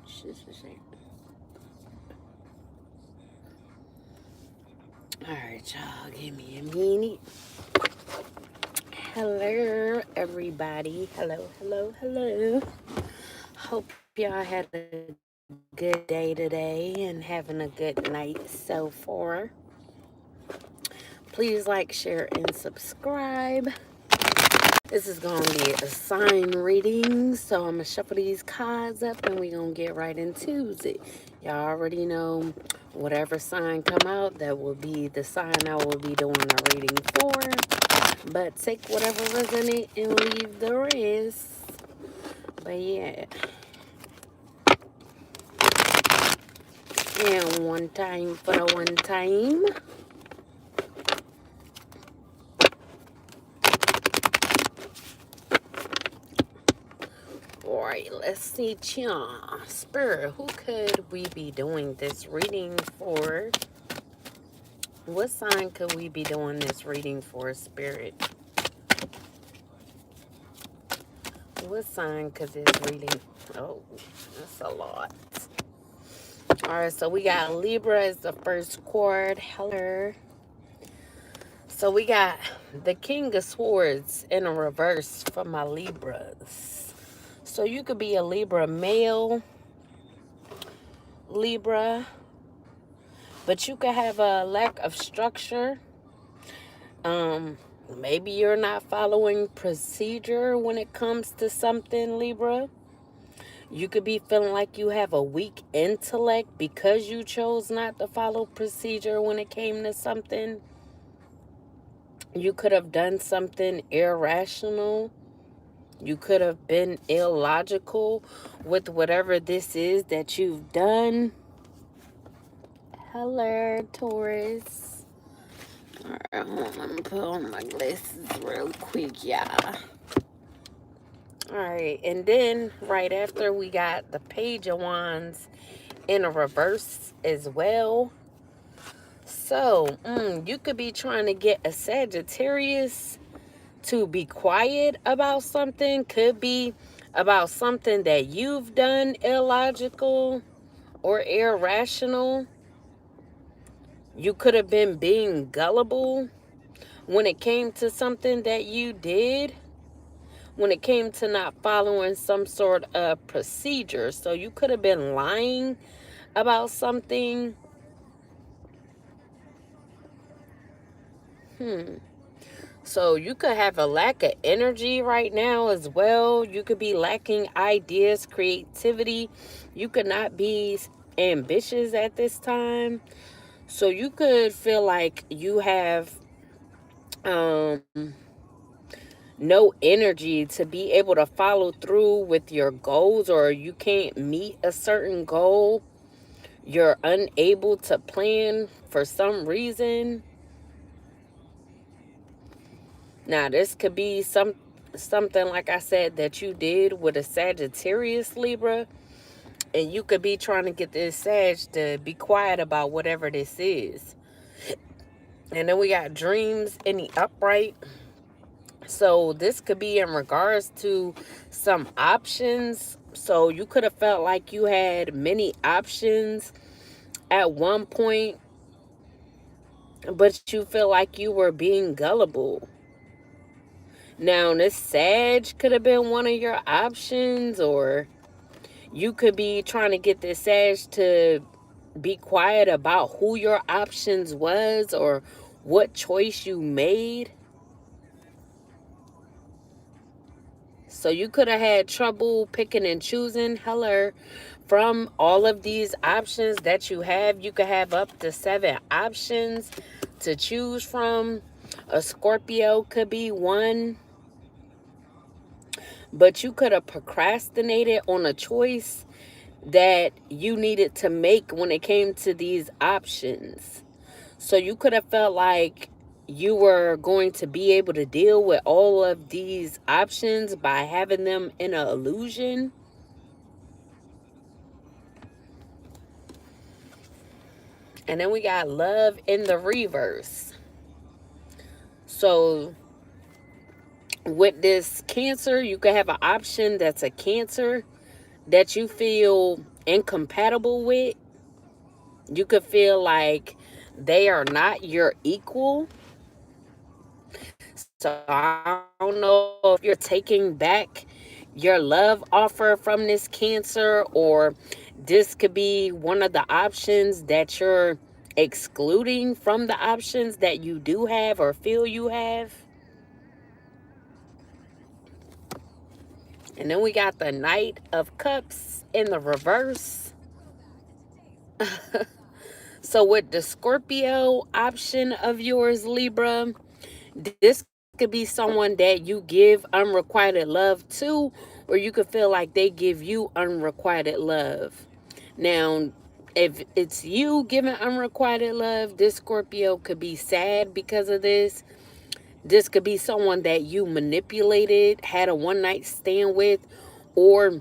Just a second. Alright, y'all. Give me a minute. Hello, everybody. Hello, hello, hello. Hope y'all had a good day today and having a good night so far. Please like, share, and subscribe. This is going to be a sign reading, so I'm going to shuffle these cards up and we're going to get right into it. Y'all already know whatever sign come out, that will be the sign I will be doing a reading for. But take whatever resonate and leave the rest. But yeah. And one time for the one time. Alright, let's see, y'all. Spirit, who could we be doing this reading for? What sign could we be doing this reading for, Spirit? What sign could this reading... Oh, that's a lot. Alright, so we got Libra as the first card. Hello. So we got the King of Swords in a reverse for my Libras. So you could be a Libra male, Libra, but you could have a lack of structure. Maybe you're not following procedure when it comes to something, Libra. You could be feeling like you have a weak intellect because you chose not to follow procedure when it came to something. You could have done something irrational. You could have been illogical with whatever this is that you've done. Hello, Taurus. Alright, hold on. Let me put on my glasses real quick, y'all. Alright, and then right after we got the Page of Wands in a reverse as well. So, you could be trying to get a Sagittarius to be quiet about something. Could be about something that you've done illogical or irrational. You could have been being gullible when it came to something that you did. When it came to not following some sort of procedure. So you could have been lying about something. So you could have a lack of energy right now as well. You could be lacking ideas, creativity. You could not be ambitious at this time. So you could feel like you have no energy to be able to follow through with your goals, or you can't meet a certain goal. You're unable to plan for some reason. Now, this could be something, like I said, that you did with a Sagittarius, Libra. And you could be trying to get this Sag to be quiet about whatever this is. And then we got dreams in the upright. So this could be in regards to some options. So you could have felt like you had many options at one point, but you feel like you were being gullible. Now, this Sag could have been one of your options, or you could be trying to get this Sag to be quiet about who your options was or what choice you made. So you could have had trouble picking and choosing. Hello, from all of these options that you have, you could have up to 7 options to choose from. A Scorpio could be one. But you could have procrastinated on a choice that you needed to make when it came to these options. So you could have felt like you were going to be able to deal with all of these options by having them in an illusion. And then we got love in the reverse. So with this Cancer, you could have an option that's a Cancer that you feel incompatible with. You could feel like they are not your equal. So I don't know if you're taking back your love offer from this Cancer, or this could be one of the options that you're excluding from the options that you do have or feel you have. And then we got the Knight of Cups in the reverse. So with the Scorpio option of yours, Libra, this could be someone that you give unrequited love to, or you could feel like they give you unrequited love. Now, if it's you giving unrequited love, this Scorpio could be sad because of this. This could be someone that you manipulated, had a one night stand with, or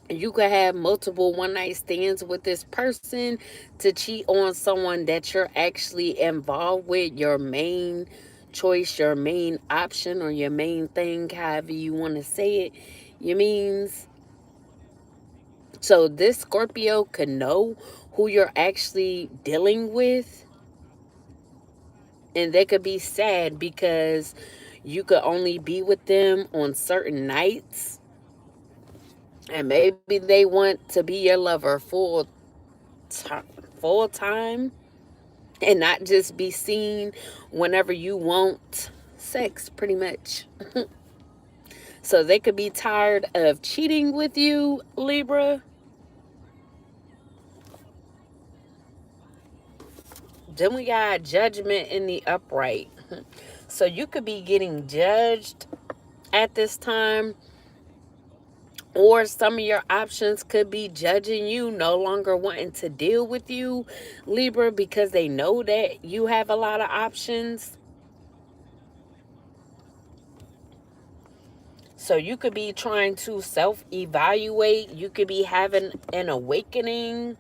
you could have multiple one night stands with this person to cheat on someone that you're actually involved with, your main choice, your main option, or your main thing, however you want to say it. You means, so this Scorpio could know who you're actually dealing with, and they could be sad because you could only be with them on certain nights, and maybe they want to be your lover full time, and not just be seen whenever you want sex, pretty much. So they could be tired of cheating with you, Libra. Then we got Judgment in the upright. So you could be getting judged at this time, or some of your options could be judging you, no longer wanting to deal with you, Libra, because they know that you have a lot of options. So you could be trying to self-evaluate. You could be having an awakening.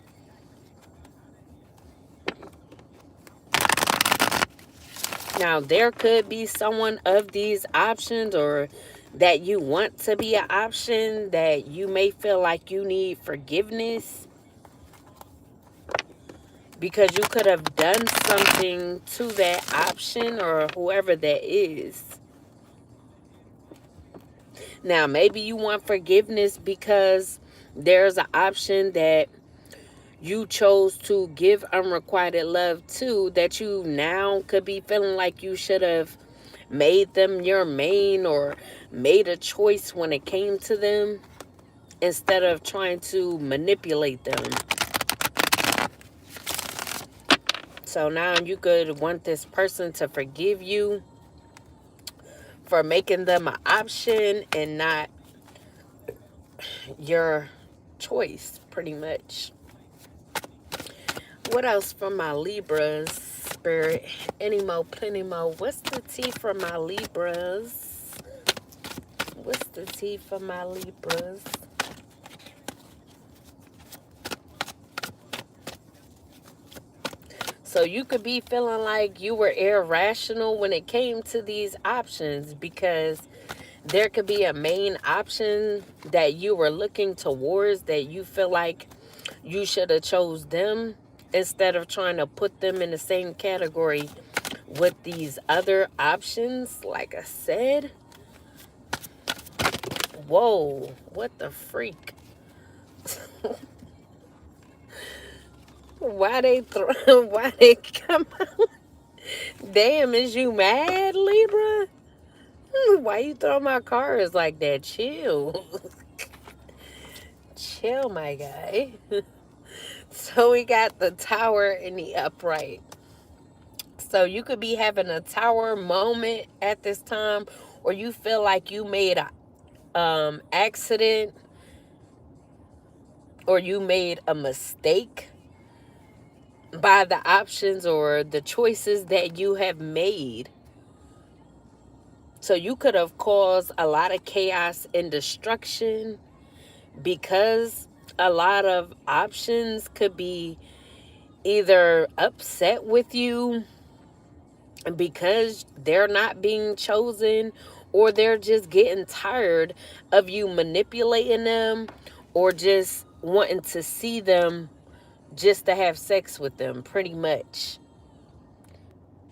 Now, there could be someone of these options, or that you want to be an option, that you may feel like you need forgiveness because you could have done something to that option or whoever that is. Now, maybe you want forgiveness because there's an option that you chose to give unrequited love to, that you now could be feeling like you should have made them your main, or made a choice when it came to them, instead of trying to manipulate them. So now you could want this person to forgive you for making them an option and not your choice, pretty much. What else from my Libras, Spirit? Any more, plenty more. What's the tea for my Libras? What's the tea for my Libras? So you could be feeling like you were irrational when it came to these options, because there could be a main option that you were looking towards, that you feel like you should have chose them instead of trying to put them in the same category with these other options. Like I said, whoa, what the freak? Why they why they come out? Damn, is you mad, Libra? Why you throw my cards like that? Chill. Chill, my guy. So we got the Tower in the upright. So you could be having a Tower moment at this time, or you feel like you made a accident, or you made a mistake by the options or the choices that you have made. So you could have caused a lot of chaos and destruction, because a lot of options could be either upset with you because they're not being chosen, or they're just getting tired of you manipulating them, or just wanting to see them just to have sex with them, pretty much.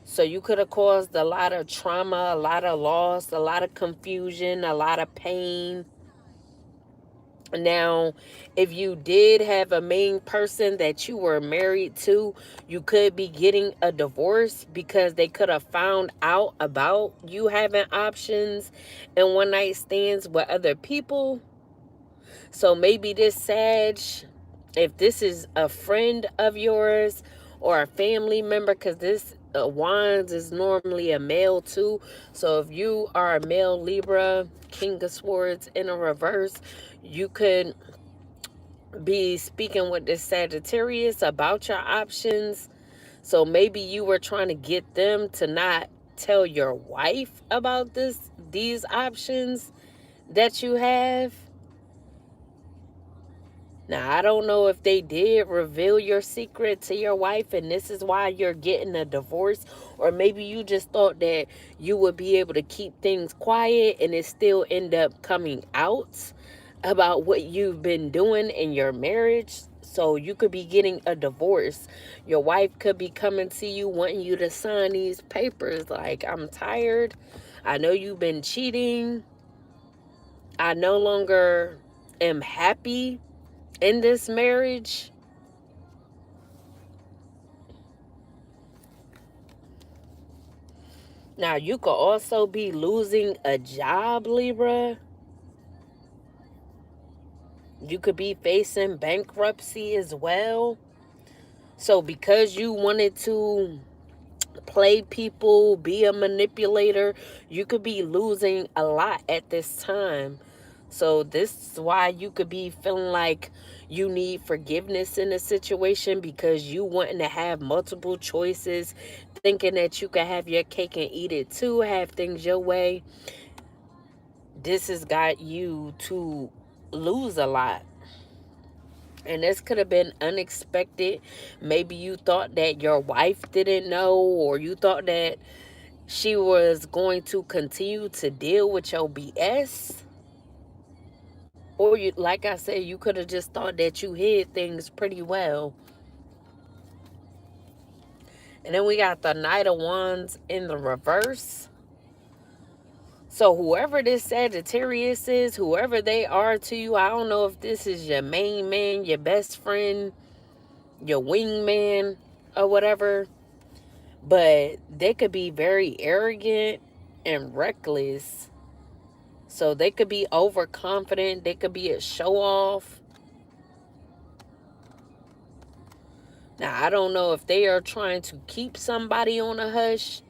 So you could have caused a lot of trauma, a lot of loss, a lot of confusion, a lot of pain. Now, if you did have a main person that you were married to, you could be getting a divorce because they could have found out about you having options and one night stands with other people. So maybe this Sag, if this is a friend of yours or a family member, because this Wands is normally a male too. So if you are a male Libra, King of Swords in a reverse, you could be speaking with this Sagittarius about your options. So maybe you were trying to get them to not tell your wife about these options that you have. Now, I don't know if they did reveal your secret to your wife and this is why you're getting a divorce, or maybe you just thought that you would be able to keep things quiet and it still end up coming out about what you've been doing in your marriage. So you could be getting a divorce. Your wife could be coming to you wanting you to sign these papers like, I'm tired. I know you've been cheating. I no longer am happy in this marriage. Now, you could also be losing a job, Libra. You could be facing bankruptcy as well. So, because you wanted to play people, be a manipulator, you could be losing a lot at this time. So this is why you could be feeling like you need forgiveness in a situation, because you wanting to have multiple choices, thinking that you can have your cake and eat it too, have things your way. This has got you to lose a lot. And this could have been unexpected. Maybe you thought that your wife didn't know, or you thought that she was going to continue to deal with your BS. Or you, like I said, you could have just thought that you hid things pretty well. And then we got the Knight of Wands in the reverse. So whoever this Sagittarius is, whoever they are to you, I don't know if this is your main man, your best friend, your wingman, or whatever. But they could be very arrogant and reckless. So they could be overconfident. They could be a show off. Now, I don't know if they are trying to keep somebody on a hush.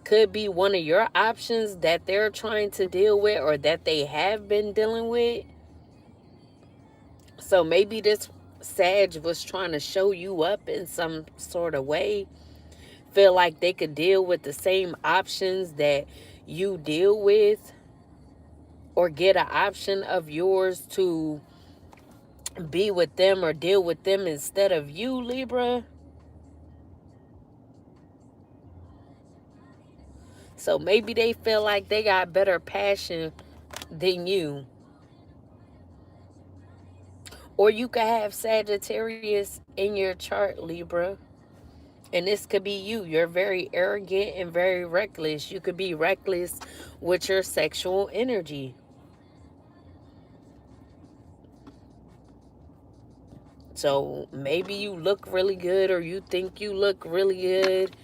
Could be one of your options that they're trying to deal with or that they have been dealing with. So maybe this Sag was trying to show you up in some sort of way. Feel like they could deal with the same options that you deal with, or get an option of yours to be with them or deal with them instead of you, Libra. So maybe they feel like they got better passion than you. Or you could have Sagittarius in your chart, Libra. And this could be you. You're very arrogant and very reckless. You could be reckless with your sexual energy. So maybe you look really good, or you think you look really good.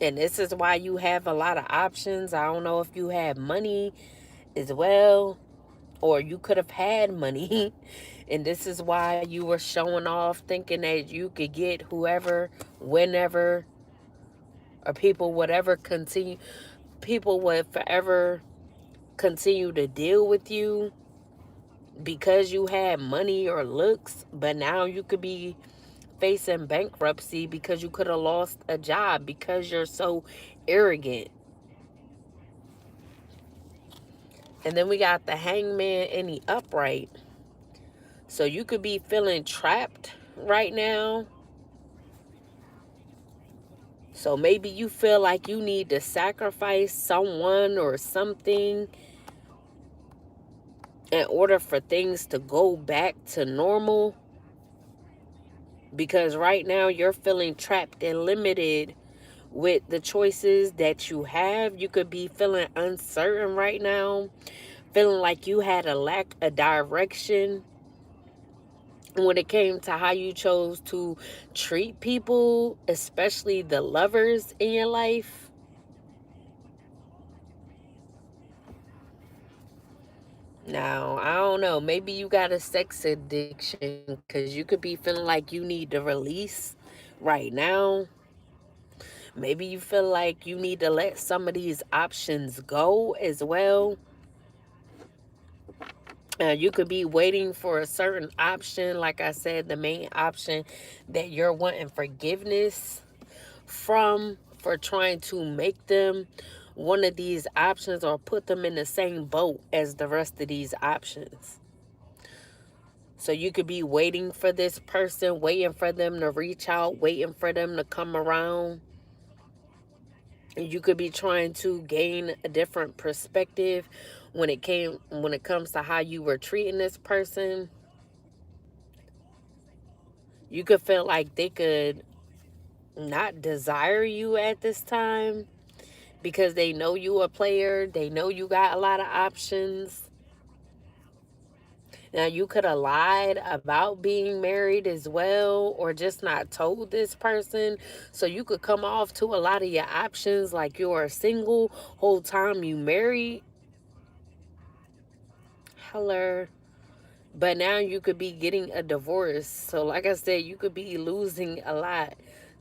And this is why you have a lot of options. I don't know if you have money as well, or you could have had money. And this is why you were showing off, thinking that you could get whoever, whenever, or people would forever continue to deal with you because you had money or looks. But now you could be facing bankruptcy because you could have lost a job because you're so arrogant. And then we got the Hangman in the upright. So you could be feeling trapped right now. So maybe you feel like you need to sacrifice someone or something in order for things to go back to normal, because right now you're feeling trapped and limited with the choices that you have. You could be feeling uncertain right now, feeling like you had a lack of direction when it came to how you chose to treat people, especially the lovers in your life. Now, I don't know, maybe you got a sex addiction because you could be feeling like you need to release right now. Maybe you feel like you need to let some of these options go as well. You could be waiting for a certain option, like I said, the main option that you're wanting forgiveness from, for trying to make them one of these options or put them in the same boat as the rest of these options. So you could be waiting for this person, waiting for them to reach out, waiting for them to come around. And you could be trying to gain a different perspective when it comes to how you were treating this person. You could feel like they could not desire you at this time because they know you a player. They know you got a lot of options. Now, you could have lied about being married as well, or just not told this person. So you could come off to a lot of your options like you're single whole time you married. Hello. But now you could be getting a divorce. So like I said, you could be losing a lot,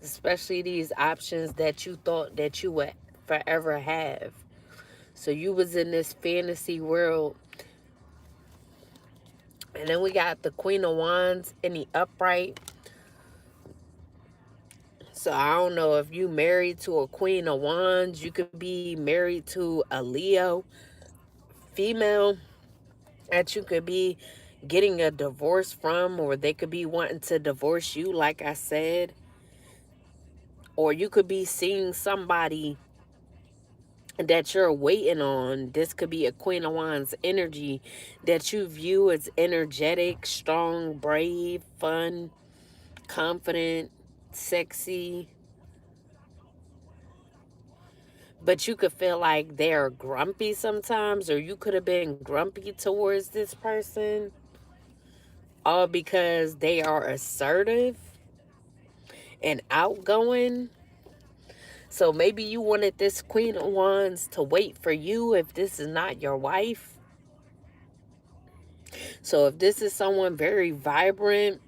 especially these options that you thought that you would forever have. So you was in this fantasy world. And then we got the Queen of Wands in the upright. So I don't know if you married to a Queen of Wands. You could be married to a Leo female that you could be getting a divorce from, or they could be wanting to divorce you, like I said. Or you could be seeing somebody that you're waiting on. This could be a Queen of Wands energy that you view as energetic, strong, brave, fun, confident, sexy. But you could feel like they're grumpy sometimes, or you could have been grumpy towards this person, all because they are assertive and outgoing. So maybe you wanted this Queen of Wands to wait for you if this is not your wife. So if this is someone very vibrant,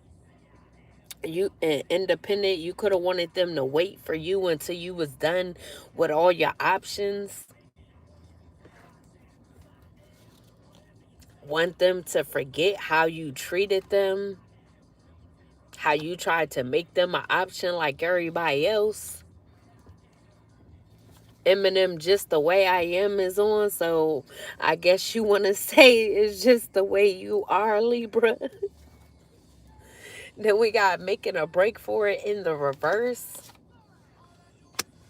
you and independent, you could have wanted them to wait for you until you was done with all your options. Want them to forget how you treated them, how you tried to make them an option like everybody else. Eminem, Just the Way I Am is on, so I guess you want to say it's just the way you are, Libra. Then we got Making a Break for It in the reverse.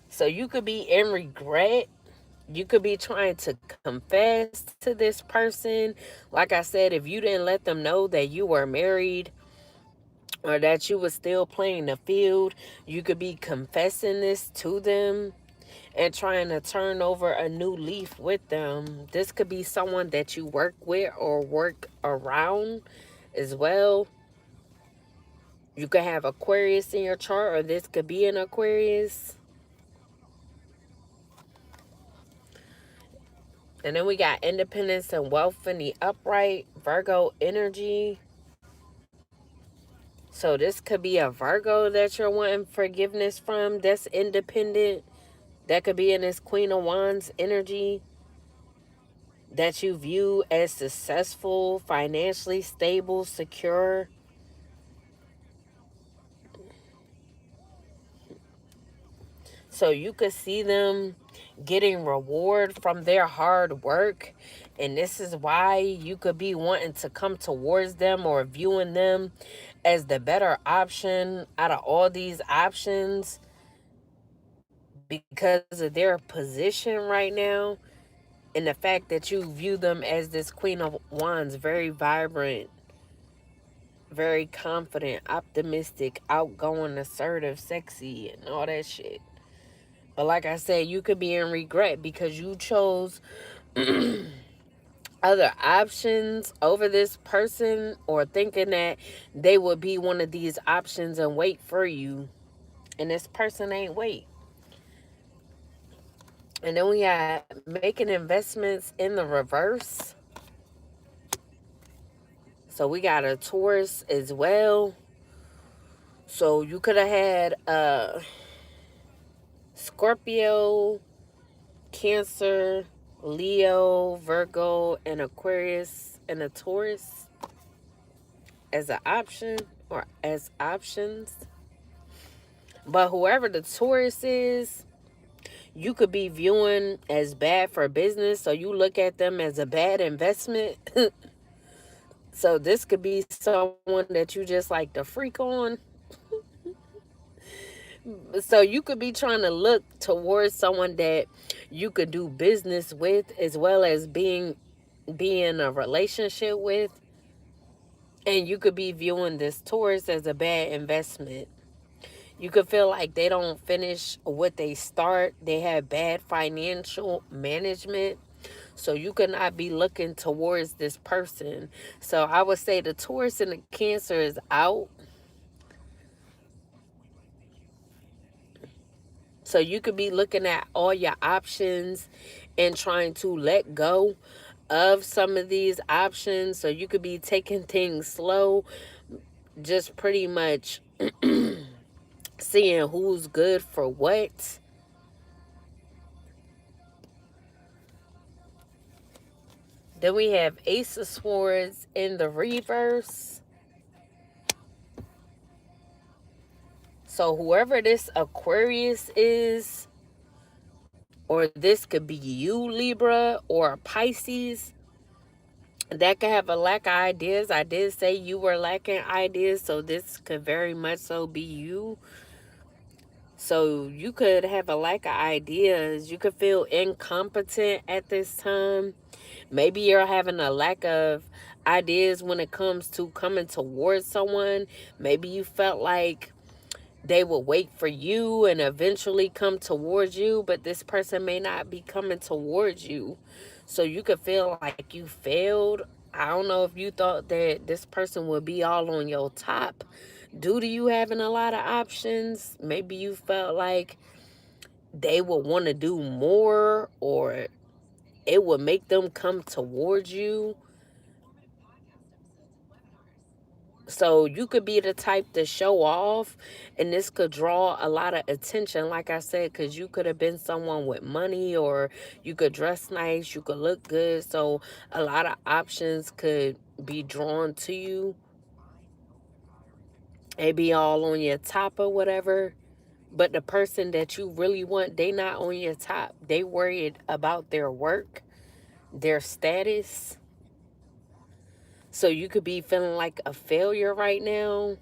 So you could be in regret. You could be trying to confess to this person. Like I said, if you didn't let them know that you were married or that you were still playing the field, you could be confessing this to them and trying to turn over a new leaf with them. This could be someone that you work with or work around as well. You could have Aquarius in your chart, or this could be an Aquarius. And then we got Independence and Wealth in the upright, Virgo energy. So this could be a Virgo that you're wanting forgiveness from, that's independent. That could be in this Queen of Wands energy, that you view as successful, financially stable, secure. So you could see them getting reward from their hard work. And this is why you could be wanting to come towards them or viewing them as the better option out of all these options because of their position right now. And the fact that you view them as this Queen of Wands, very vibrant, very confident, optimistic, outgoing, assertive, sexy, and all that shit. But like I said, you could be in regret because you chose other options over this person, or thinking that they would be one of these options and wait for you. And this person ain't wait. And then we had making investments in the reverse. So we got a Taurus as well. So you could have had Scorpio, Cancer, Leo, Virgo, and Aquarius, and a Taurus as an option or as options. But whoever the Taurus is, you could be viewing as bad for business. So you look at them as a bad investment. So this could be someone that you just like to freak on. So you could be trying to look towards someone that you could do business with, as well as be in a relationship with. And you could be viewing this Taurus as a bad investment. You could feel like they don't finish what they start. They have bad financial management. So you could not be looking towards this person. So I would say the Taurus and the Cancer is out. So you could be looking at all your options and trying to let go of some of these options. So you could be taking things slow, just pretty much seeing who's good for what. Then we have Ace of Swords in the reverse. So whoever this Aquarius is, or this could be you, Libra, or Pisces, that could have a lack of ideas. I did say you were lacking ideas, so this could very much so be you. So you could have a lack of ideas. You could feel incompetent at this time. Maybe you're having a lack of ideas when it comes to coming towards someone. Maybe you felt like they will wait for you and eventually come towards you, but this person may not be coming towards you. So you could feel like you failed. I don't know if you thought that this person would be all on your top due to you having a lot of options. Maybe you felt like they would want to do more, or it would make them come towards you. So you could be the type to show off, and this could draw a lot of attention, like I said, because you could have been someone with money, or you could dress nice, you could look good. So a lot of options could be drawn to you. They be all on your top or whatever. But the person that you really want, they not on your top. They worried about their work, their status. So you could be feeling like a failure right now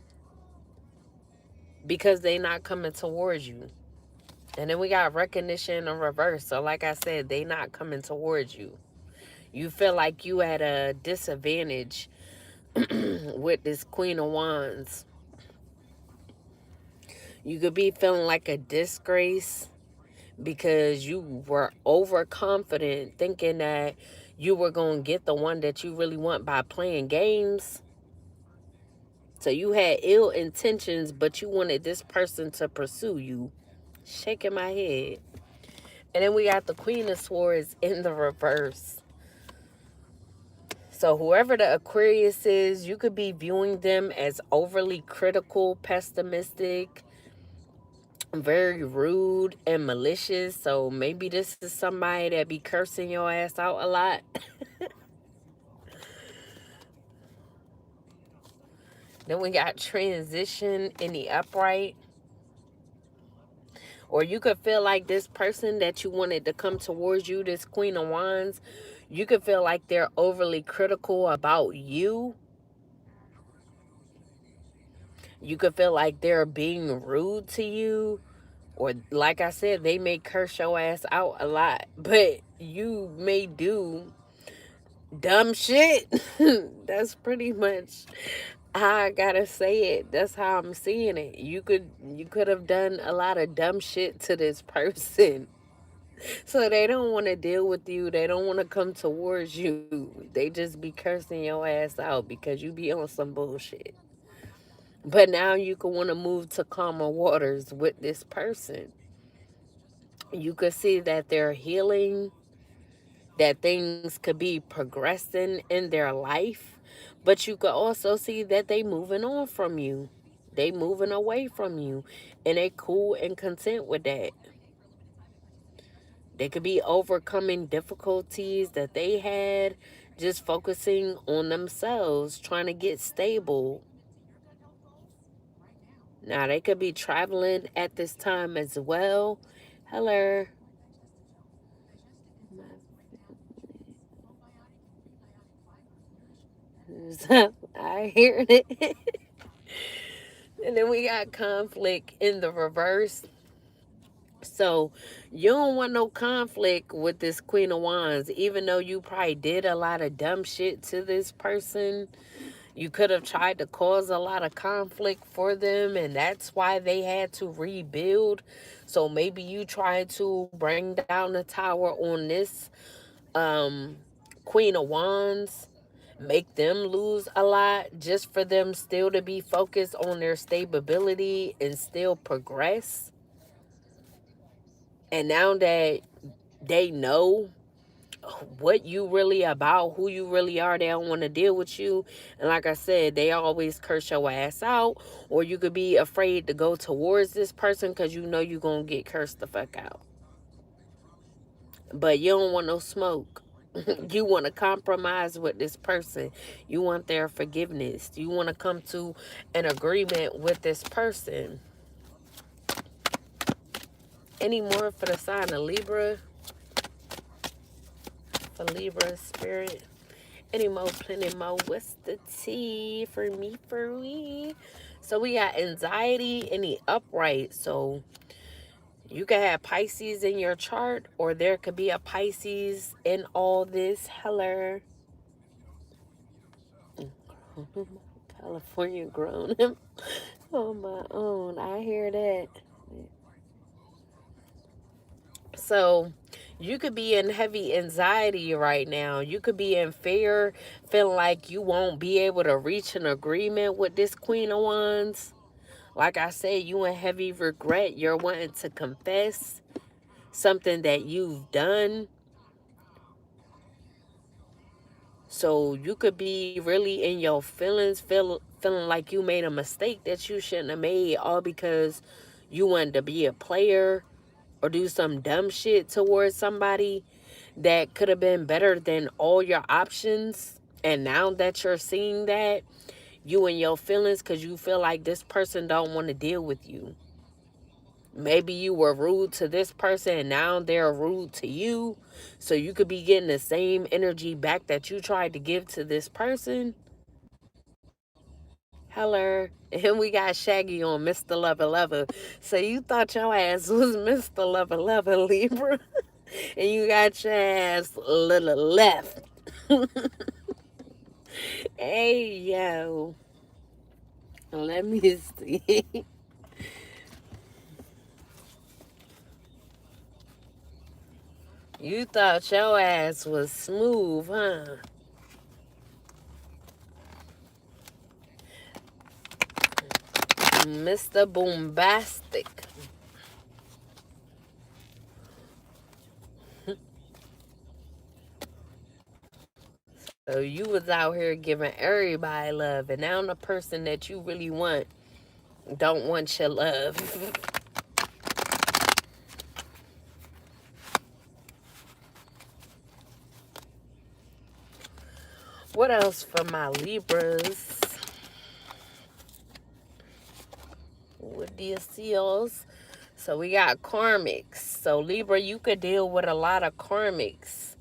because they not coming towards you. And then we got recognition in reverse. So like I said, they not coming towards you. You feel like you at a disadvantage with this Queen of Wands. You could be feeling like a disgrace because you were overconfident, thinking that you were going to get the one that you really want by playing games. So you had ill intentions, but you wanted this person to pursue you. Shaking my head. And then we got the Queen of Swords in the reverse. So whoever the Aquarius is, you could be viewing them as overly critical, pessimistic, very rude, and malicious. So maybe this is somebody that be cursing your ass out a lot. Then we got transition in the upright. Or you could feel like this person that you wanted to come towards you, this Queen of Wands, you could feel like they're overly critical about you. You could feel like they're being rude to you. Or like I said, they may curse your ass out a lot. But you may do dumb shit. That's pretty much how I gotta say it. That's how I'm seeing it. You could have done a lot of dumb shit to this person. So they don't want to deal with you. They don't want to come towards you. They just be cursing your ass out because you be on some bullshit. But now you can want to move to calmer waters with this person. You could see that they're healing, that things could be progressing in their life, but you could also see that they moving on from you. They moving away from you, and they cool and content with that. They could be overcoming difficulties that they had, just focusing on themselves, trying to get stable. Now, they could be traveling at this time as well. Hello. I hear it. And then we got conflict in the reverse. So you don't want no conflict with this Queen of Wands, even though you probably did a lot of dumb shit to this person. You could have tried to cause a lot of conflict for them, and that's why they had to rebuild. So maybe you tried to bring down the tower on this um, Queen of Wands, make them lose a lot just for them still to be focused on their stability and still progress. And now that they know what you really about, who you really are, they don't want to deal with you. And like I said, they always curse your ass out, or you could be afraid to go towards this person because you know you're going to get cursed the fuck out. But you don't want no smoke. You want to compromise with this person. You want their forgiveness. You want to come to an agreement with this person. Any more for the sign of Libra? For Libra spirit? Any more, plenty more. What's the tea for me, for me? So we got anxiety in the upright. So you could have Pisces in your chart, or there could be a Pisces in all this. Hello. California grown on my own. I hear that. So you could be in heavy anxiety right now. You could be in fear, feeling like you won't be able to reach an agreement with this Queen of Wands. Like I said, you in heavy regret. You're wanting to confess something that you've done. So you could be really in your feelings, feeling like you made a mistake that you shouldn't have made, all because you wanted to be a player or do some dumb shit towards somebody that could have been better than all your options. And now that you're seeing that, you and your feelings, because you feel like this person don't want to deal with you. Maybe you were rude to this person and now they're rude to you. So you could be getting the same energy back that you tried to give to this person. Hello. And we got Shaggy on Mr. Lover Lover. So you thought your ass was Mr. Lover Lover, Libra. And you got your ass a little left. Hey, yo. Let me see. You thought your ass was smooth, huh? Mr. Bombastic. So you was out here giving everybody love, and now the person that you really want don't want your love. What else for my Libras? With the seals. So we got karmics. So Libra, you could deal with a lot of karmics.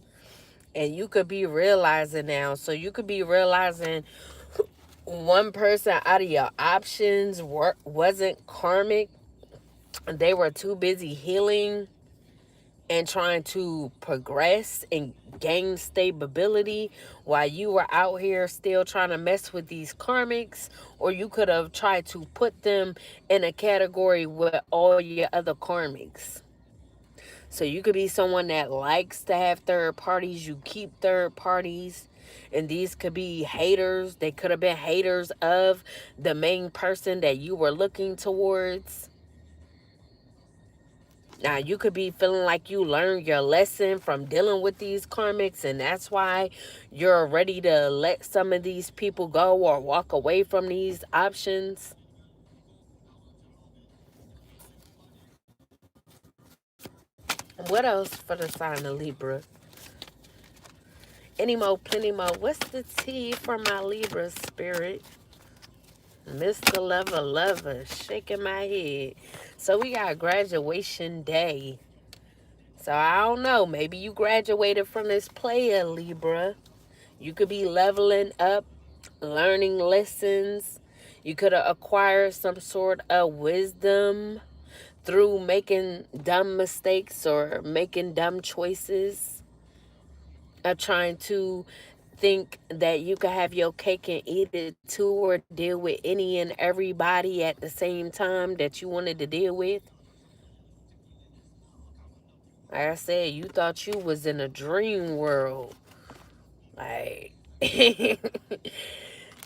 And you could be realizing now. So you could be realizing one person out of your options wasn't karmic. They were too busy healing and trying to progress and gain stability while you were out here still trying to mess with these karmics, or you could have tried to put them in a category with all your other karmics. So you could be someone that likes to have third parties, you keep third parties, and these could be haters. They could have been haters of the main person that you were looking towards. Now, you could be feeling like you learned your lesson from dealing with these karmics, and that's why you're ready to let some of these people go or walk away from these options. What else for the sign of Libra? Any more, plenty more. What's the tea for my Libra spirit? Mr. Lover Lover, shaking my head. So we got graduation day. So I don't know. Maybe you graduated from this Playa, Libra. You could be leveling up, learning lessons. You could have acquired some sort of wisdom through making dumb mistakes or making dumb choices, of trying to think that you could have your cake and eat it too, or deal with any and everybody at the same time that you wanted to deal with. Like I said, you thought you was in a dream world. Like,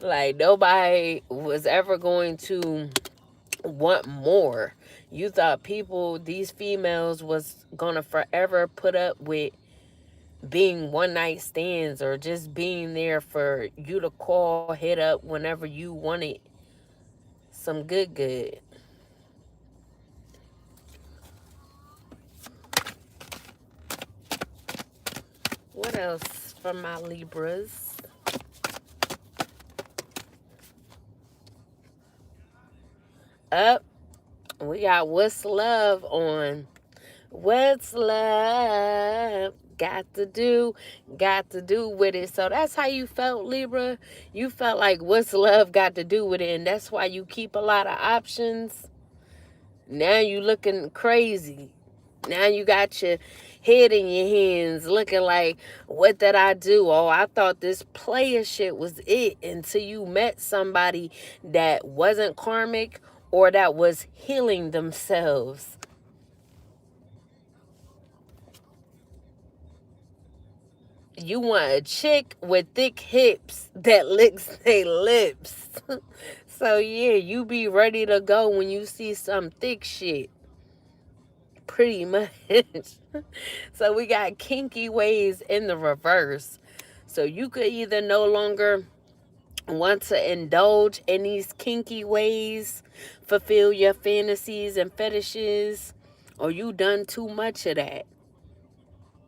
like nobody was ever going to want more. You thought people, these females, was gonna forever put up with being one night stands or just being there for you to call, hit up whenever you wanted some good. What else from my Libras? Up, we got What's Love on. What's love got to do with it. So that's how you felt, Libra. You felt like what's love got to do with it, and that's why you keep a lot of options. Now you looking crazy. Now you got your head in your hands looking like, what did I do? Oh, I thought this player shit was it, until you met somebody that wasn't karmic or that was healing themselves. You want a chick with thick hips that licks their lips. So yeah, you be ready to go when you see some thick shit. Pretty much. So we got kinky ways in the reverse. So you could either no longer want to indulge in these kinky ways, fulfill your fantasies and fetishes, or you done too much of that.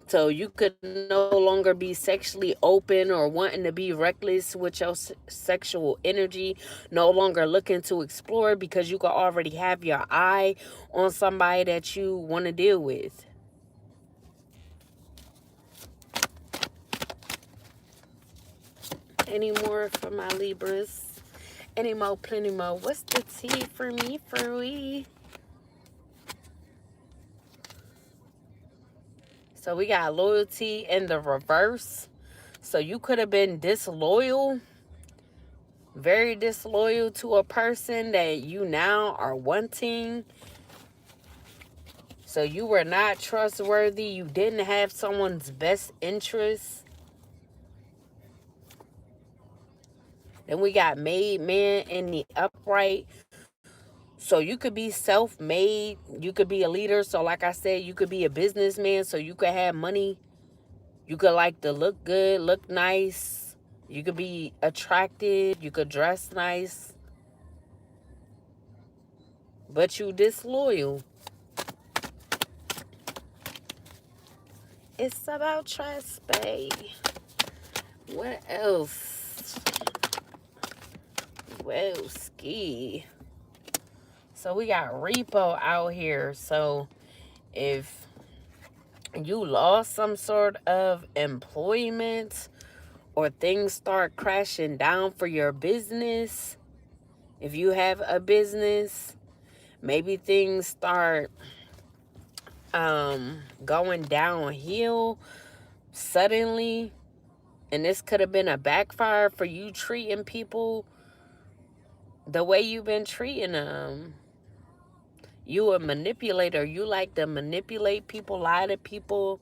So you could no longer be sexually open or wanting to be reckless with your sexual energy, no longer looking to explore because you could already have your eye on somebody that you want to deal with. Any more for my Libras? Any more, plenty more. What's the tea for me, for we? So we got loyalty in the reverse. So you could have been disloyal, very disloyal to a person that you now are wanting. So you were not trustworthy. You didn't have someone's best interests. Then we got made man in the upright. So you could be self-made. You could be a leader. So like I said, you could be a businessman. So you could have money. You could like to look good, look nice. You could be attractive. You could dress nice. But you disloyal. It's about trust, babe. What else? Well, ski. So we got repo out here. So if you lost some sort of employment or things start crashing down for your business, if you have a business, maybe things start going downhill suddenly, and this could have been a backfire for you treating people the way you've been treating them. You a manipulator. You like to manipulate people, lie to people,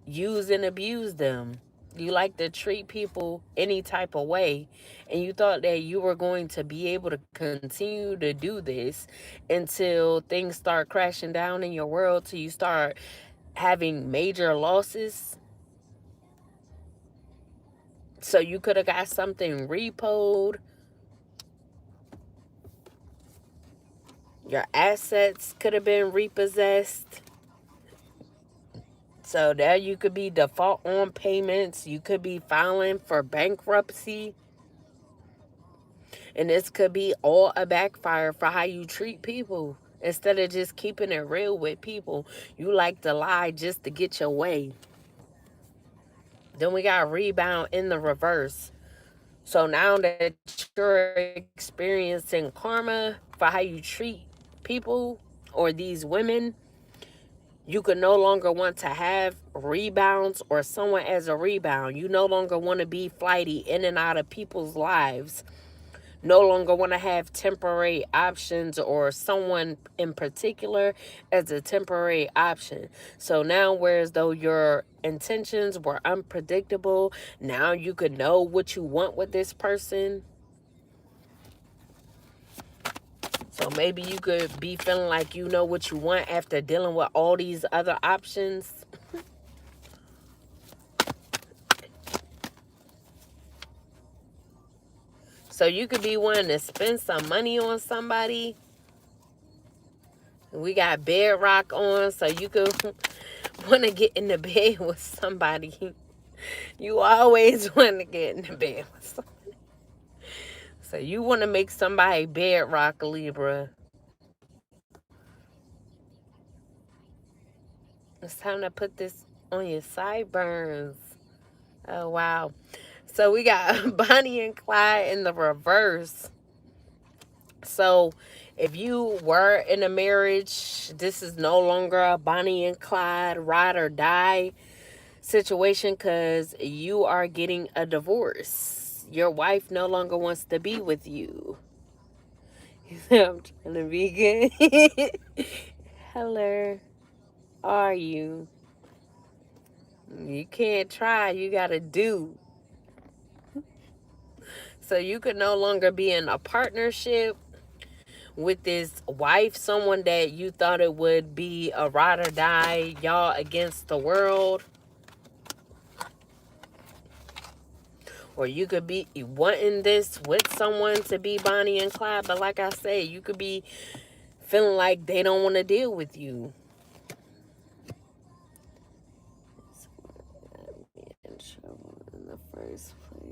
use and abuse them. You like to treat people any type of way. And you thought that you were going to be able to continue to do this until things start crashing down in your world, till you start having major losses. So you could have got something repoed. Your assets could have been repossessed. So there you could be default on payments. You could be filing for bankruptcy. And this could be all a backfire for how you treat people. Instead of just keeping it real with people, you like to lie just to get your way. Then we got rebound in the reverse. So now that you're experiencing karma for how you treat people or these women, you can no longer want to have rebounds or someone as a rebound. You no longer want to be flighty in and out of people's lives. No longer want to have temporary options or someone in particular as a temporary option. So now, whereas though your intentions were unpredictable, now you could know what you want with this person. So maybe you could be feeling like you know what you want after dealing with all these other options. So you could be wanting to spend some money on somebody. We got bedrock on, so you could want to get in the bed with somebody. You always want to get in the bed with somebody. So you want to make somebody bedrock, Libra. It's time to put this on your sideburns. Oh, wow. So we got Bonnie and Clyde in the reverse. So if you were in a marriage, this is no longer a Bonnie and Clyde ride or die situation, because you are getting a divorce. Your wife no longer wants to be with you. I'm trying to be good. Hello. Are you? You can't try, you gotta do. So you could no longer be in a partnership with this wife, someone that you thought it would be a ride or die, y'all against the world. Or you could be wanting this with someone to be Bonnie and Clyde, but like I said, you could be feeling like they don't want to deal with you. In trouble in the first place.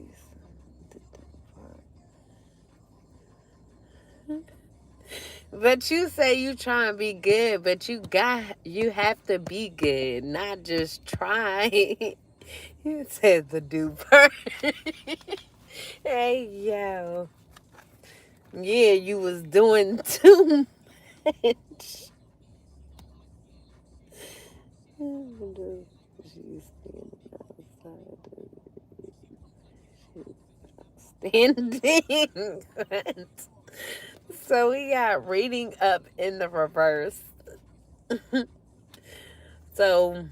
But you say you trying to be good, but you have to be good, not just try. You said the duper. Hey, yo. Yeah, you was doing too much. She's standing. So we got reading up in the reverse. So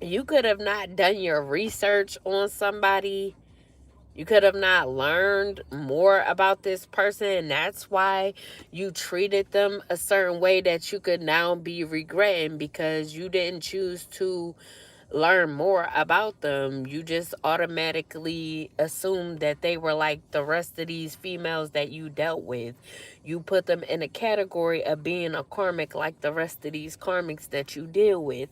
you could have not done your research on somebody. You could have not learned more about this person, and that's why you treated them a certain way that you could now be regretting, because you didn't choose to learn more about them. You just automatically assumed that they were like the rest of these females that you dealt with. You put them in a category of being a karmic like the rest of these karmics that you deal with.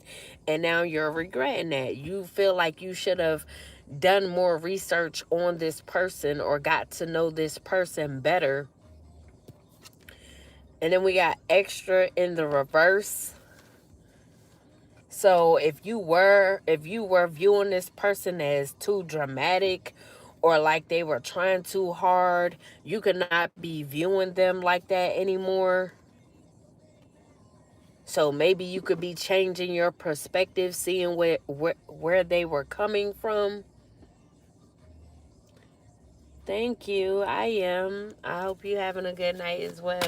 And now you're regretting that. You feel like you should have done more research on this person or got to know this person better. And then we got extra in the reverse. So if you were viewing this person as too dramatic, or like they were trying too hard, you could not be viewing them like that anymore. So maybe you could be changing your perspective, seeing where they were coming from. Thank you. I am. I hope you having a good night as well.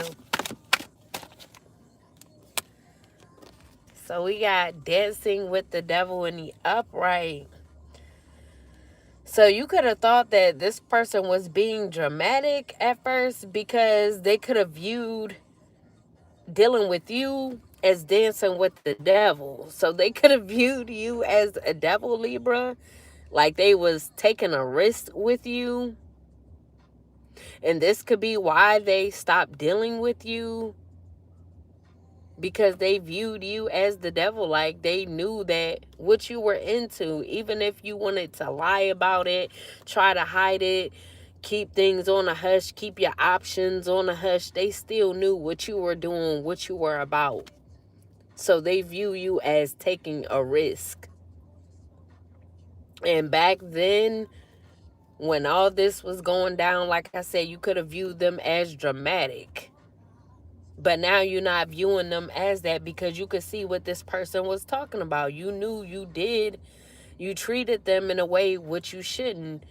So we got dancing with the devil in the upright. So you could have thought that this person was being dramatic at first because they could have viewed dealing with you as dancing with the devil. So they could have viewed you as a devil, Libra, like they was taking a risk with you. And this could be why they stopped dealing with you, because they viewed you as the devil. Like they knew that what you were into, even if you wanted to lie about it, try to hide it, keep things on a hush, keep your options on a hush, they still knew what you were doing, what you were about. So they view you as taking a risk. And back then, when all this was going down, like I said, you could have viewed them as dramatic. But now you're not viewing them as that, because you could see what this person was talking about. You knew you treated them in a way which you shouldn't.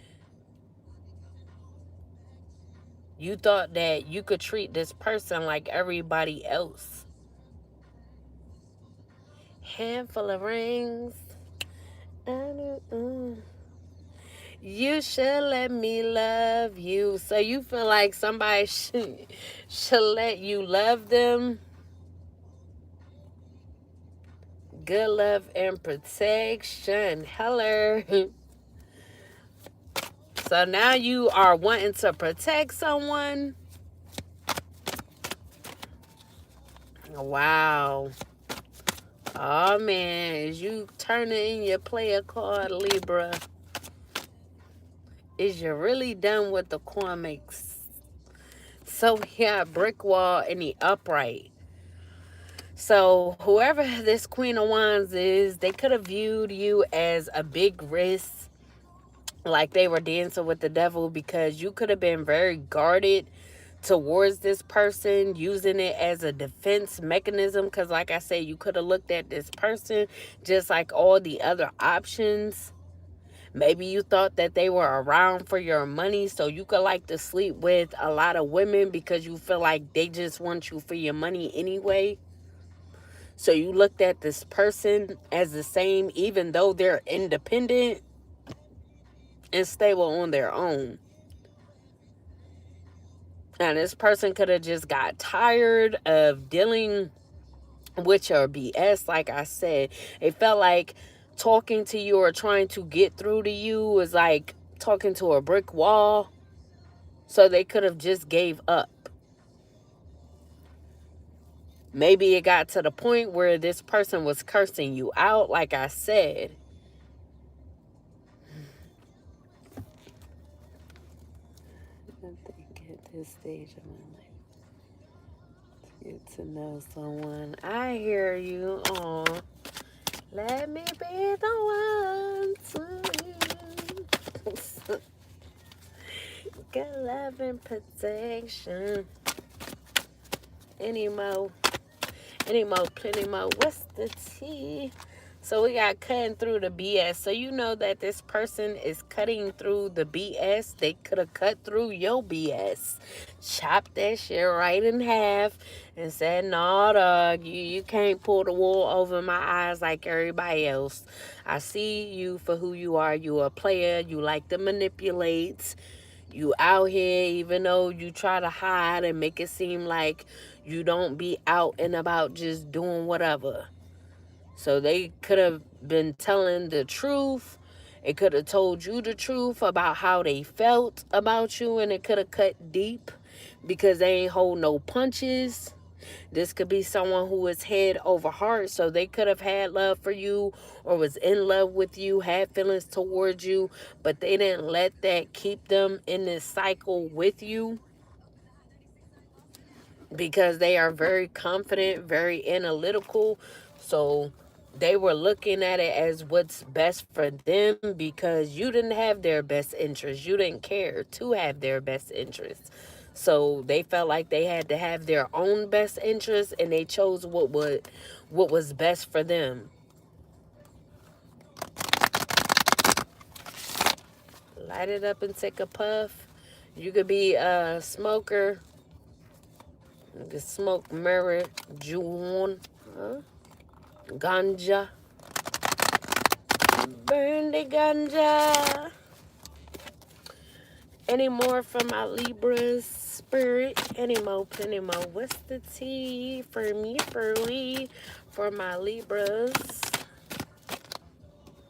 You thought that you could treat this person like everybody else. Handful of rings. You should let me love you. So you feel like somebody should let you love them. Good love and protection. Hello. So now you are wanting to protect someone. Wow. Oh man, is you turning in your player card, Libra? Is you really done with the comics? So we got brick wall in the upright. So whoever this Queen of Wands is, they could have viewed you as a big risk, like they were dancing with the devil, because you could have been very guarded towards this person, using it as a defense mechanism. Because like I said, you could have looked at this person just like all the other options. Maybe you thought that they were around for your money, so you could like to sleep with a lot of women because you feel like they just want you for your money anyway. So you looked at this person as the same, even though they're independent and stable on their own. And this person could have just got tired of dealing with your BS. Like I said, it felt like talking to you or trying to get through to you was like talking to a brick wall. So they could have just gave up. Maybe it got to the point where this person was cursing you out, like I said. I think at this stage of my life, to get to know someone. I hear you. Oh, let me be the one to good love and protection. Any more, plenty more. What's the tea? So we got cutting through the BS. So you know that this person is cutting through the BS. They could have cut through your BS. Chopped that shit right in half and said, no, dog, you can't pull the wool over my eyes like everybody else. I see you for who you are. You a player. You like to manipulate. You out here, even though you try to hide and make it seem like you don't be out and about just doing whatever. So they could have been telling the truth. It could have told you the truth about how they felt about you, and it could have cut deep because they ain't hold no punches. This could be someone who is head over heart, so they could have had love for you or was in love with you, had feelings towards you, but they didn't let that keep them in this cycle with you, because they are very confident, very analytical. So they were looking at it as what's best for them, because you didn't have their best interest. You didn't care to have their best interest. So they felt like they had to have their own best interests, and they chose what was best for them. Light it up and take a puff. You could be a smoker. You could smoke marijuana, ganja. Burn the ganja. Any more from my Libras spirit? Any more, plenty more. What's the tea for me, for my Libras?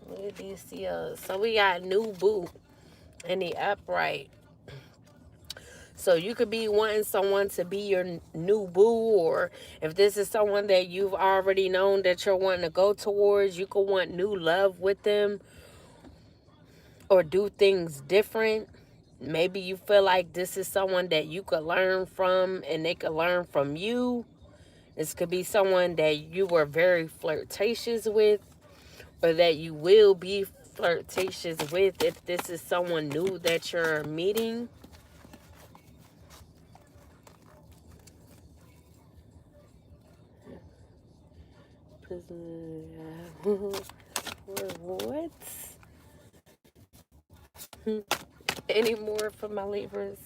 What did you see? So we got new boo in the upright. So you could be wanting someone to be your new boo, or if this is someone that you've already known that you're wanting to go towards, you could want new love with them or do things different. Maybe you feel like this is someone that you could learn from and they could learn from you. This could be someone that you were very flirtatious with, or that you will be flirtatious with if this is someone new that you're meeting. What? Any more for my Libras?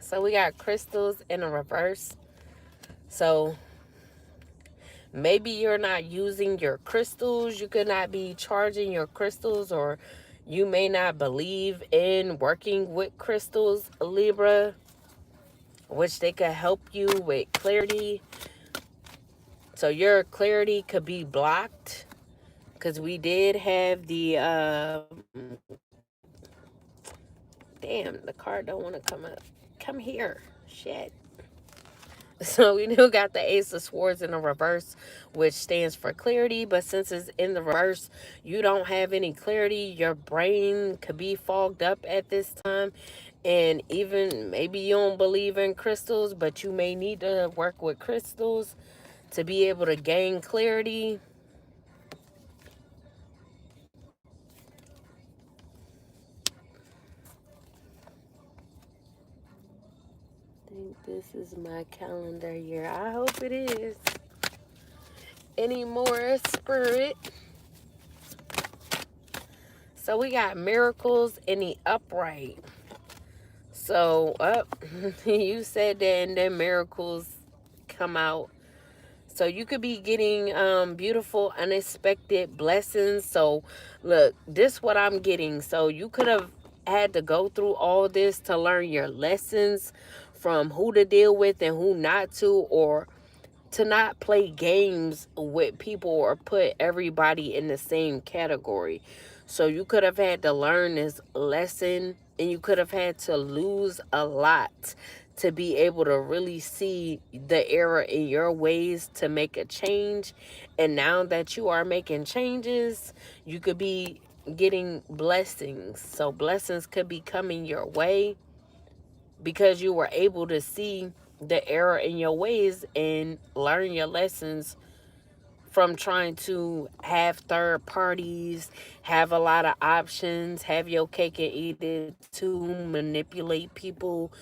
So we got crystals in a reverse. So maybe you're not using your crystals. You could not be charging your crystals, or you may not believe in working with crystals, Libra, which they could help you with clarity. So your clarity could be blocked, because we did have the damn, the card don't want to come up. Come here. Shit. So we do got the Ace of Swords in the reverse, which stands for clarity. But since it's in the reverse, you don't have any clarity. Your brain could be fogged up at this time. And even maybe you don't believe in crystals, but you may need to work with crystals to be able to gain clarity. I think this is my calendar year. I hope it is. Any more, spirit? So we got miracles in the upright. So you said that, and then miracles come out. So you could be getting beautiful, unexpected blessings. So look, this what I'm getting. So you could have had to go through all this to learn your lessons from who to deal with and who not to, or to not play games with people or put everybody in the same category. So you could have had to learn this lesson, and you could have had to lose a lot to be able to really see the error in your ways to make a change. And now that you are making changes, you could be getting blessings. So blessings could be coming your way because you were able to see the error in your ways and learn your lessons from trying to have third parties, have a lot of options, have your cake and eat it too, manipulate people,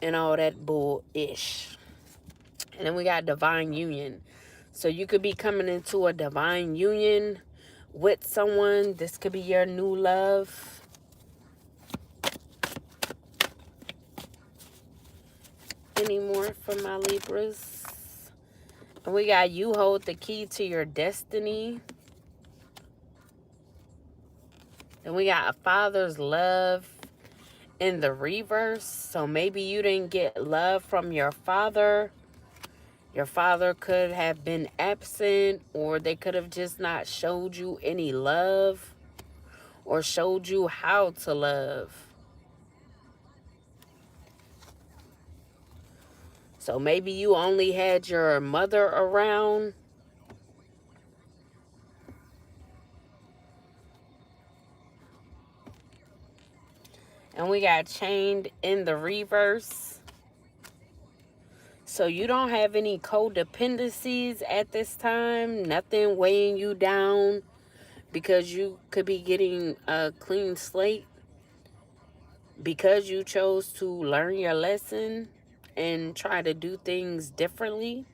and all that bull-ish. And then we got divine union. So you could be coming into a divine union with someone. This could be your new love. Any more from my Libras? And we got you hold the key to your destiny. And we got a father's love in the reverse. So maybe you didn't get love from your father. Your father could have been absent, or they could have just not showed you any love or showed you how to love. So maybe you only had your mother around. And we got chained in the reverse. So you don't have any codependencies at this time. Nothing weighing you down, because you could be getting a clean slate. because you chose to learn your lesson and try to do things differently.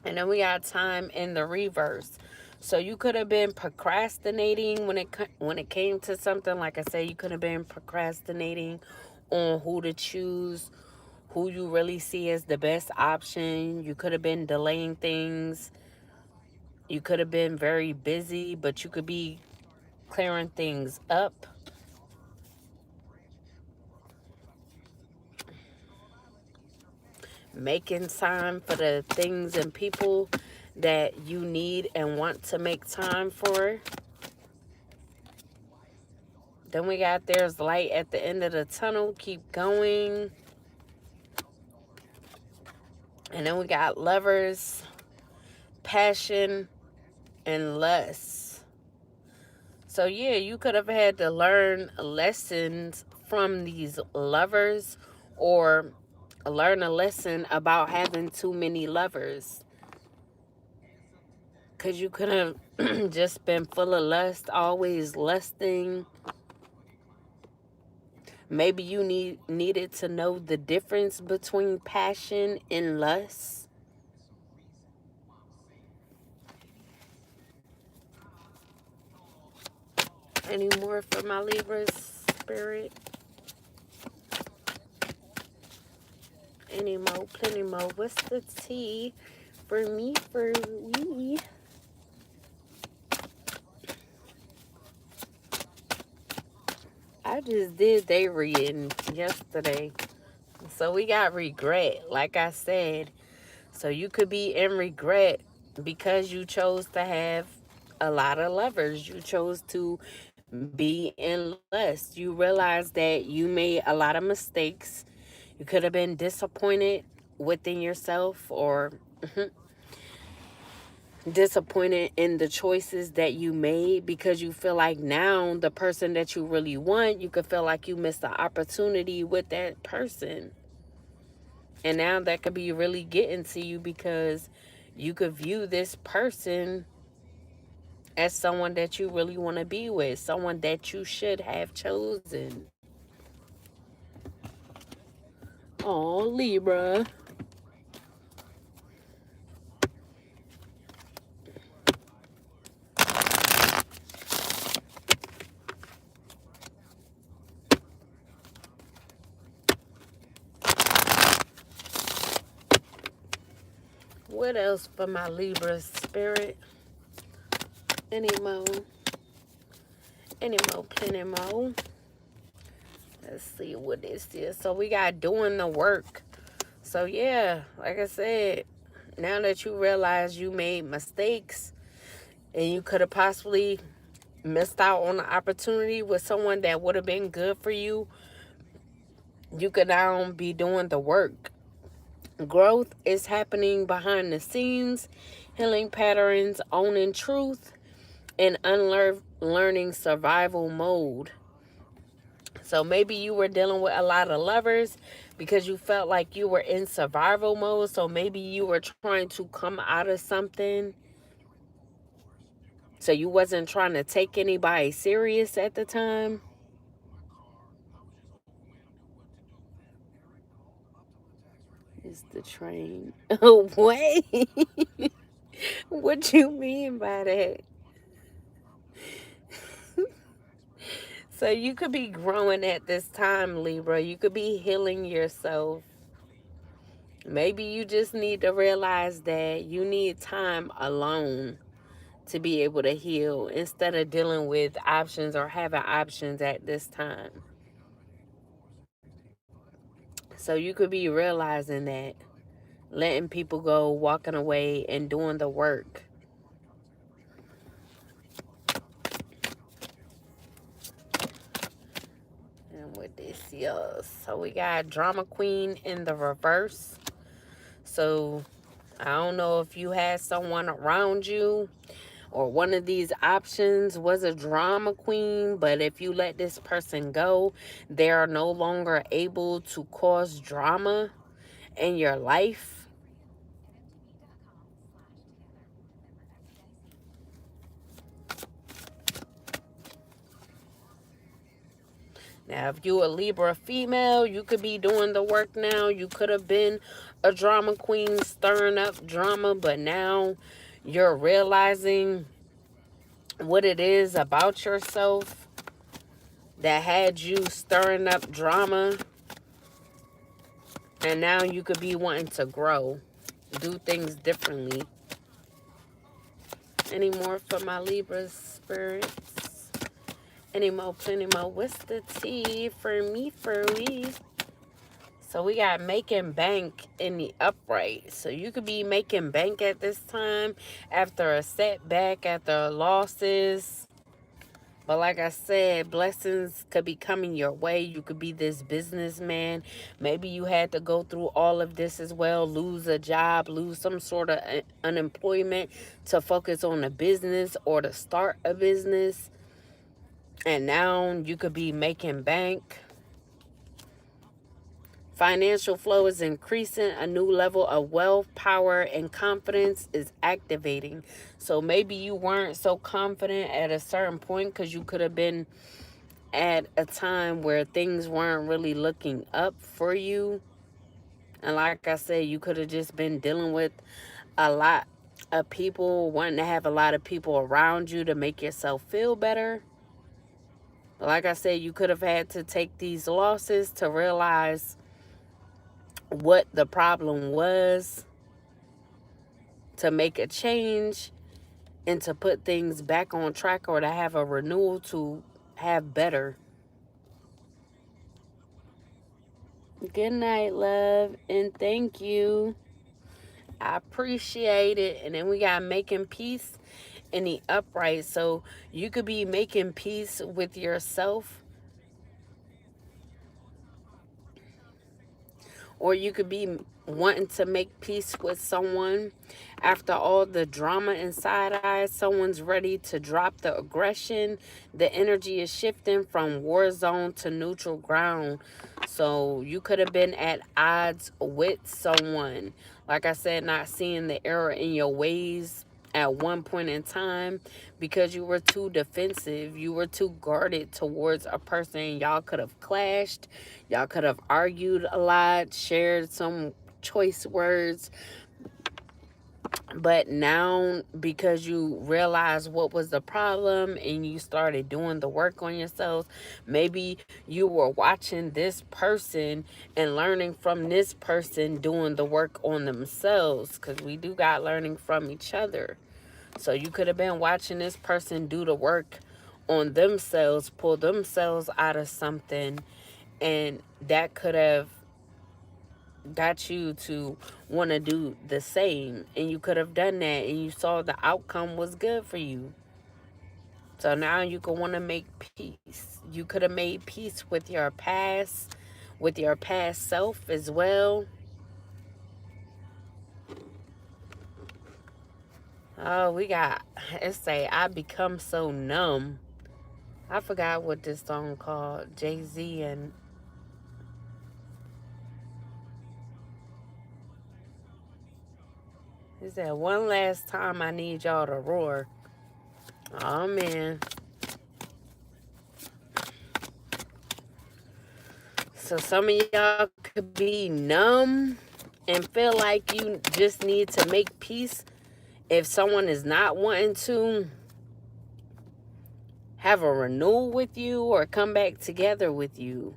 And then we got time in the reverse. So you could have been procrastinating when it came to something. Like I said, you could have been procrastinating on who to choose, who you really see as the best option. You could have been delaying things. You could have been very busy, but you could be clearing things up, making time for the things and people that you need and want to make time for. Then we got there's light at the end of the tunnel. Keep going. And then we got lovers, passion, and lust. So yeah, you could have had to learn lessons from these lovers, or learn a lesson about having too many lovers. Because you could have just been full of lust, always lusting. Maybe you needed to know the difference between passion and lust. Any more for my Libra spirit? Any more? Plenty more. What's the tea for me, for we? I just did day reading yesterday. So we got regret, like I said. So you could be in regret because you chose to have a lot of lovers. You chose to be in lust. You realize that you made a lot of mistakes. You could have been disappointed within yourself, or disappointed in the choices that you made, because you feel like now the person that you really want, you could feel like you missed the opportunity with that person. And now that could be really getting to you, because you could view this person as someone that you really want to be with, someone that you should have chosen. Oh, Libra. What else for my Libra spirit? Any more? Any more? Plenty more. Let's see what this is. So we got doing the work. So yeah, like I said, now that you realize you made mistakes and you could have possibly missed out on the opportunity with someone that would have been good for you, you could now be doing the work. Growth is happening behind the scenes, healing patterns, owning truth, and unlearning survival mode. So maybe you were dealing with a lot of lovers because you felt like you were in survival mode. So maybe you were trying to come out of something. So you wasn't trying to take anybody serious at the time. Is the train. Oh, wait. What you mean by that? So you could be growing at this time, Libra. You could be healing yourself. Maybe you just need to realize that you need time alone to be able to heal, instead of dealing with options or having options at this time. So you could be realizing that, letting people go, walking away, and doing the work. And with this, yes. So we got drama queen in the reverse. So I don't know if you had someone around you, or one of these options was a drama queen, but if you let this person go, they are no longer able to cause drama in your life. Now, if you a Libra female, you could be doing the work now. You could have been a drama queen stirring up drama, but now you're realizing what it is about yourself that had you stirring up drama, and now you could be wanting to grow, do things differently. Any more for my Libra spirits? Any more, plenty more? What's the tea for me, for we? So we got making bank in the upright. So you could be making bank at this time after a setback, after losses. But like I said, blessings could be coming your way. You could be this businessman. Maybe you had to go through all of this as well. Lose a job, lose some sort of unemployment to focus on a business or to start a business. And now you could be making bank. Financial flow is increasing. A new level of wealth, power, and confidence is activating. So maybe you weren't so confident at a certain point because you could have been at a time where things weren't really looking up for you. And like I said, you could have just been dealing with a lot of people, wanting to have a lot of people around you to make yourself feel better. But like I said, you could have had to take these losses to realize what the problem was, to make a change, and to put things back on track, or to have a renewal to have better. Good night, love, and thank you. I appreciate it. And then we got making peace in the upright. So you could be making peace with yourself, or you could be wanting to make peace with someone. After all the drama and side eyes, someone's ready to drop the aggression. The energy is shifting from war zone to neutral ground. So you could have been at odds with someone. Like I said, not seeing the error in your ways at one point in time because you were too defensive. You were too guarded towards a person. Y'all could have clashed. Y'all could have argued a lot, shared some choice words. But now, because you realize what was the problem and you started doing the work on yourself, maybe you were watching this person and learning from this person doing the work on themselves, because we do got learning from each other. So you could have been watching this person do the work on themselves, pull themselves out of something, and that could have got you to want to do the same. And you could have done that, and you saw the outcome was good for you. So now you can want to make peace. You could have made peace with your past self as well. Oh, we got, it say, I become so numb. I forgot what this song called. Jay-Z and he said, one last time I need y'all to roar. Oh, man. So some of y'all could be numb and feel like you just need to make peace if someone is not wanting to have a renewal with you or come back together with you.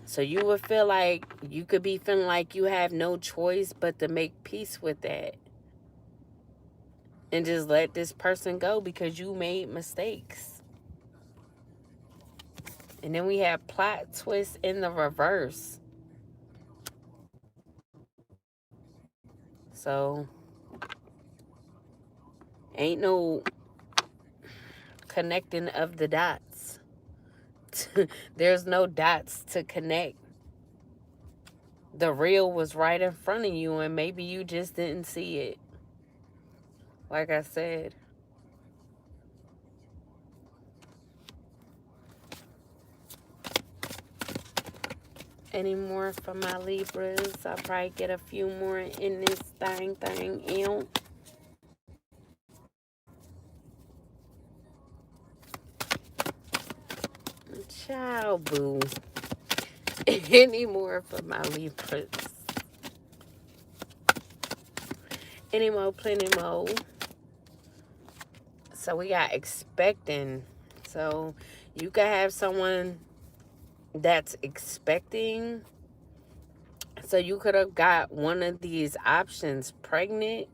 So you would feel like you could be feeling like you have no choice but to make peace with that. And just let this person go because you made mistakes. And then we have plot twist in the reverse. So ain't no connecting of the dots. There's no dots to connect. The real was right in front of you and maybe you just didn't see it. Like I said. Any more for my Libras? I'll probably get a few more in this thing. Ew. Ciao, boo. Any more for my Libras? Any more, plenty more. So we got expecting. So you could have someone that's expecting. So you could have got one of these options: pregnant.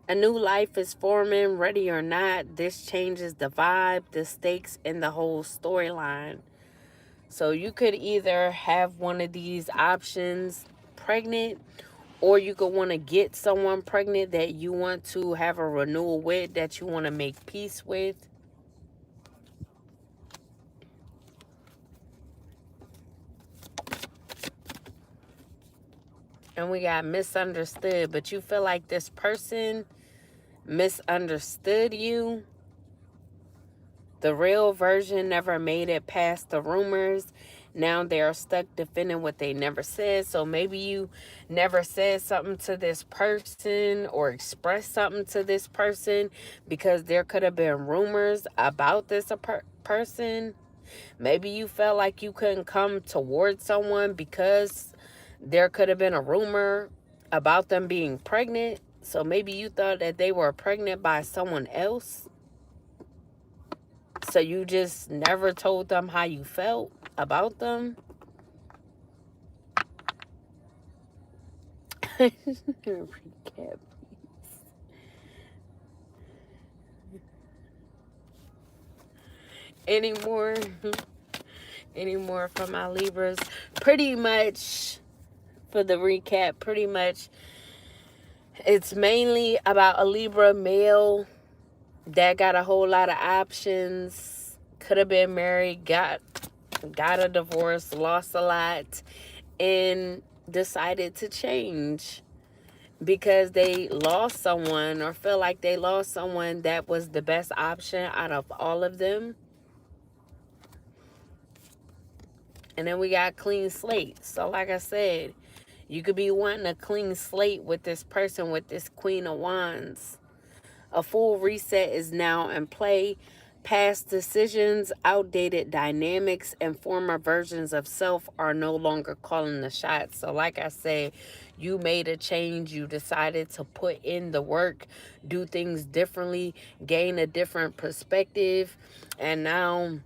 A new life is forming, ready or not. This changes the vibe, the stakes, and the whole storyline. So you could either have one of these options, pregnant, or you could want to get someone pregnant that you want to have a renewal with, that you want to make peace with. And we got misunderstood, but you feel like this person misunderstood you. The real version never made it past the rumors. Now they're stuck defending what they never said. So maybe you never said something to this person or expressed something to this person because there could have been rumors about this person. Maybe you felt like you couldn't come towards someone because there could have been a rumor about them being pregnant. So maybe you thought that they were pregnant by someone else. So you just never told them how you felt about them. Recap. Any more? Any more from my Libras? Pretty much, for the recap, pretty much it's mainly about a Libra male that got a whole lot of options. Could have been married, got a divorce, lost a lot, and decided to change because they lost someone or feel like they lost someone that was the best option out of all of them. And then we got clean slate. So like I said, you could be wanting a clean slate with this person, with this Queen of Wands. A full reset is now in play. Past decisions, outdated dynamics, and former versions of self are no longer calling the shots. So like I said, you made a change. You decided to put in the work, do things differently, gain a different perspective. And now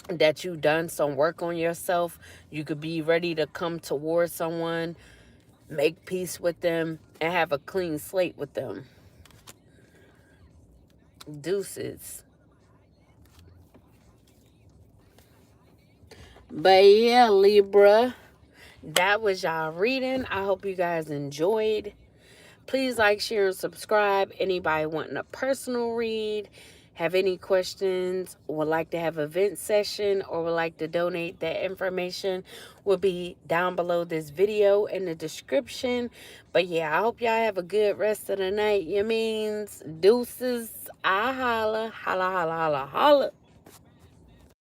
that you've done some work on yourself, you could be ready to come towards someone, make peace with them, and have a clean slate with them. Deuces. But yeah, Libra, that was y'all reading. I hope you guys enjoyed. Please like, share, and subscribe. Anybody wanting a personal read, have any questions, would like to have a vent session, or would like to donate, that information will be down below this video in the description. But yeah, I hope y'all have a good rest of the night. You means deuces. I holla, holla, holla, holla, holla.